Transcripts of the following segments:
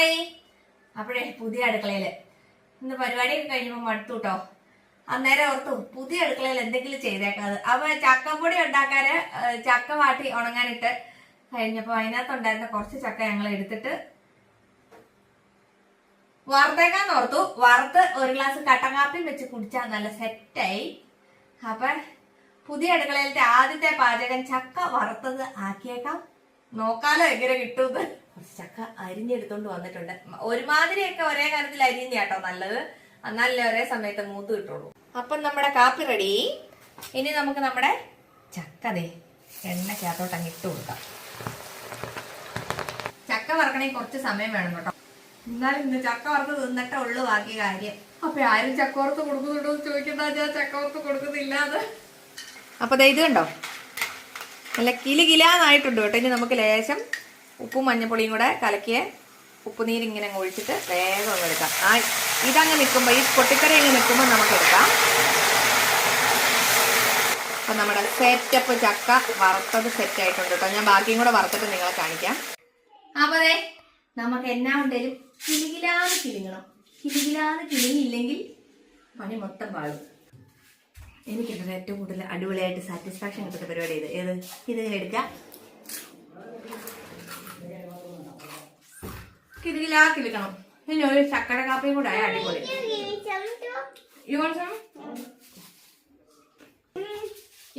Hi. അപ്പോഴേ പുതിയ അടുക്കളയില് ഇന്ന് പരിപാടിയൊക്കെ കഴിഞ്ഞപ്പോൾ മടുത്തു കേട്ടോ. അന്നേരം ഓർത്തു പുതിയ അടുക്കളയിൽ എന്തെങ്കിലും ചെയ്തേക്കാത്. അപ്പൊ ചക്കപ്പൊടി ഉണ്ടാക്കാന് ചക്ക വാട്ടി ഉണങ്ങാനിട്ട് കഴിഞ്ഞപ്പോ അതിനകത്തുണ്ടായിരുന്ന കുറച്ച് ചക്ക ഞങ്ങൾ എടുത്തിട്ട് വറുത്തേക്കാന്ന് ഓർത്തു. വറുത്ത് ഒരു ഗ്ലാസ് കട്ടൻ കാപ്പി വെച്ച് കുടിച്ചാൽ നല്ല സെറ്റായി. അപ്പൊ പുതിയ അടുക്കളയിലത്തെ ആദ്യത്തെ പാചകം ചക്ക വറുത്തത് ആക്കിയേക്കാം. നോക്കാലോ എങ്ങനെ കിട്ടുമെന്ന്. കുറച്ച് ചക്ക അരിഞ്ഞെടുത്തോണ്ട് വന്നിട്ടുണ്ട്. ഒരുമാതിരിയൊക്കെ ഒരേ കാര്യത്തിൽ അരിഞ്ഞ കേട്ടോ നല്ലത്, എന്നാലല്ലേ ഒരേ സമയത്ത് മൂത്ത് കിട്ടുള്ളൂ. അപ്പം നമ്മുടെ കാപ്പി റെഡി. ഇനി നമുക്ക് നമ്മുടെ ചക്കതേ എണ്ണക്കകത്തോട്ട് അങ്ങ് ഇട്ട് കൊടുക്കാം. ചക്ക വറക്കണമെങ്കിൽ കുറച്ച് സമയം വേണം കേട്ടോ. എന്നാലും ഇന്ന് ചക്ക വറുത്ത് തിന്നിട്ടേ ഉള്ളു ബാക്കി കാര്യം. അപ്പൊ ആരും ചക്ക വറുത്ത് കൊടുക്കുന്നുണ്ടോ എന്ന് ചോദിക്കണ്ട, ഞാൻ ചക്ക വറുത്ത് കൊടുക്കുന്നില്ലാതെ. അപ്പൊ ഇത് കണ്ടോ നല്ല കിലാന്നായിട്ടുണ്ട് കേട്ടോ. ഇനി നമുക്ക് ലേശം ഉപ്പും മഞ്ഞപ്പൊടിയും കൂടെ കലക്കിയ ഉപ്പുനീരിങ്ങനെ ഒഴിച്ചിട്ട് വേഗം ഒന്ന് എടുക്കാം. ഇതങ്ങ് നിൽക്കുമ്പോൾ, ഈ പൊട്ടിക്കറി അങ്ങ് നിൽക്കുമ്പോൾ നമുക്ക് എടുക്കാം. അപ്പം നമ്മുടെ സെറ്റപ്പ് ചക്ക വറുത്തത് സെറ്റ് ആയിട്ടുണ്ട് കേട്ടോ. ഞാൻ ബാക്കിയും കൂടെ വറുത്തിട്ട് നിങ്ങളെ കാണിക്കാം. അപ്പോൾ അതെ നമുക്ക് എന്നാ ഉണ്ടെങ്കിലും കിലുകിലാന്ന് കിലുങ്ങണം. കിലുകിലാന്ന് കിലുങ്ങിയില്ലെങ്കിൽ പണി മൊത്തം പാടും. എനിക്കിത് ഏറ്റവും കൂടുതൽ അടിപൊളിയായിട്ട് സാറ്റിസ്ഫാക്ഷൻ കിട്ടുന്ന പരിപാടി ഇതിങ്ങനെ എടുക്കാം. കിലുകിലാ കിലുക്കണം. ഇനി ഒരു ചക്കര കാപ്പിയും കൂടെ ആയ അടിപൊളി.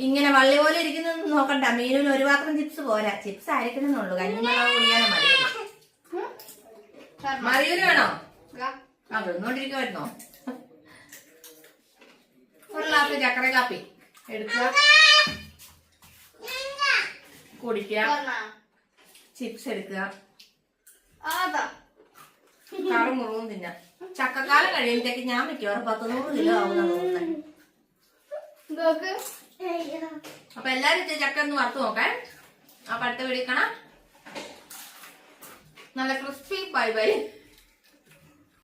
ഇങ്ങനെ വള്ളി പോലെ ഇരിക്കുന്ന നോക്കണ്ട. മീനിന് ഒരു പാത്രം ചിപ്സ് പോരാ. ചിപ്സ് ആയിരിക്കണമെന്നുള്ളൂ. കഞ്ഞിമളവ് കുടിയാനോ മറിയൂര് വേണോ? തിന്നോണ്ടിരിക്കുമായിരുന്നോ? ഒരു ഗ്ലാസ് ചക്കര കാപ്പി എടുക്കുക, കുടിക്കുക. ചിപ്സ് എടുക്കുക, കാറും മുറിവും തിന്നാം. ചക്കക്കാലം കഴിയുമ്പോഴത്തേക്ക് ഞാൻ മിക്കവാറും 100 കിലോ ആവുന്ന തോന്നുന്നത്. അപ്പൊ എല്ലാരും ചക്ക ഒന്ന് വറുത്ത് നോക്കാൻ. അപ്പൊ അടുത്ത വീഡിയോ കാണാം. നല്ല ക്രിസ്പി ബൈ ബൈ.